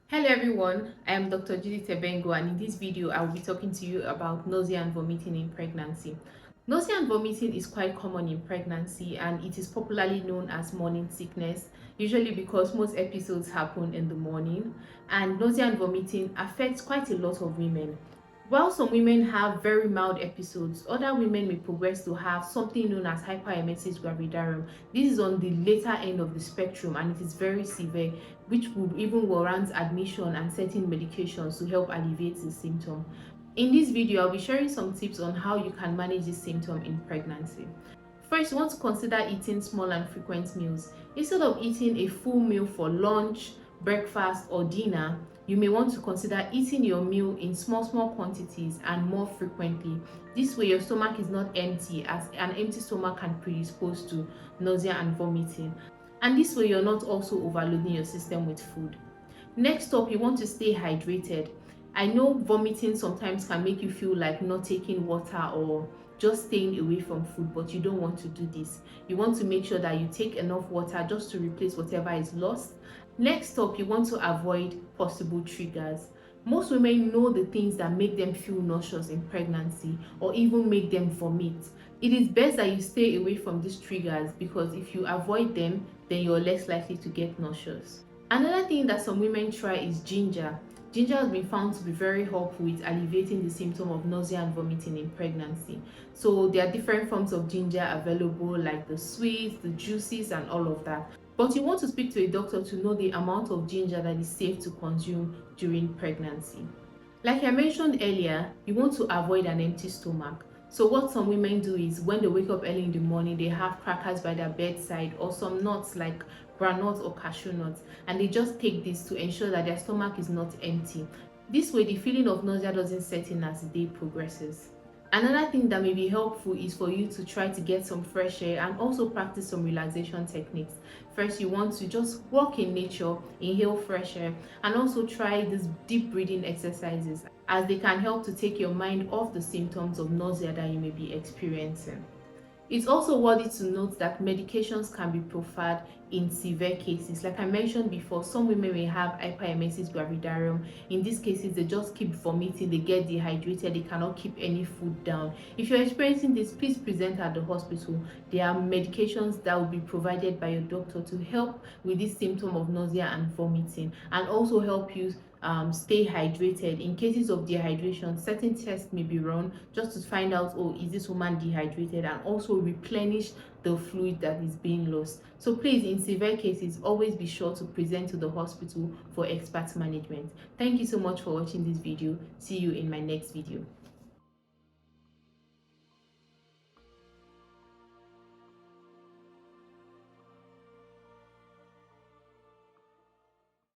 Hello everyone, I am Dr. Judith Ebengo, and in this video I will be talking to you about nausea and vomiting in pregnancy. Nausea and vomiting is quite common in pregnancy and it is popularly known as morning sickness, usually because most episodes happen in the morning, and nausea and vomiting affects quite a lot of women. While some women have very mild episodes, other women may progress to have something known as hyperemesis gravidarum. This is on the later end of the spectrum and it is very severe, which would even warrant admission and certain medications to help alleviate the symptom. In this video, I'll be sharing some tips on how you can manage this symptom in pregnancy. First, you want to consider eating small and frequent meals. Instead of eating a full meal for lunch, breakfast, or dinner, you may want to consider eating your meal in small quantities and more frequently. This way, your stomach is not empty, as an empty stomach can predispose to nausea and vomiting. And this way, you're not also overloading your system with food. Next up, you want to stay hydrated. I know vomiting sometimes can make you feel like not taking water or just staying away from food, but you don't want to do this. You want to make sure that you take enough water just to replace whatever is lost. Next up, you want to avoid possible triggers. Most women know the things that make them feel nauseous in pregnancy or even make them vomit. It is best that you stay away from these triggers because if you avoid them, then you're less likely to get nauseous. Another thing that some women try is ginger. Ginger has been found to be very helpful with alleviating the symptom of nausea and vomiting in pregnancy. So there are different forms of ginger available, like the sweets, the juices, and all of that. But you want to speak to a doctor to know the amount of ginger that is safe to consume during pregnancy. Like I mentioned earlier, you want to avoid an empty stomach. So what some women do is when they wake up early in the morning, they have crackers by their bedside or some nuts like groundnuts or cashew nuts, and they just take this to ensure that their stomach is not empty. This way, the feeling of nausea doesn't set in as the day progresses. Another thing that may be helpful is for you to try to get some fresh air and also practice some relaxation techniques. First, you want to just walk in nature, inhale fresh air, and also try these deep breathing exercises as they can help to take your mind off the symptoms of nausea that you may be experiencing. It's also worthy to note that medications can be preferred in severe cases. Like I mentioned before, some women may have hyperemesis gravidarum. In these cases, they just keep vomiting, they get dehydrated, they cannot keep any food down. If you're experiencing this, please present at the hospital. There are medications that will be provided by your doctor to help with this symptom of nausea and vomiting and also help you stay hydrated. In cases of dehydration, certain tests may be run just to find out, oh, is this woman dehydrated, and also replenish the fluid that is being lost. So please, in severe cases, always be sure to present to the hospital for expert management. Thank you so much for watching this video. See you in my next video.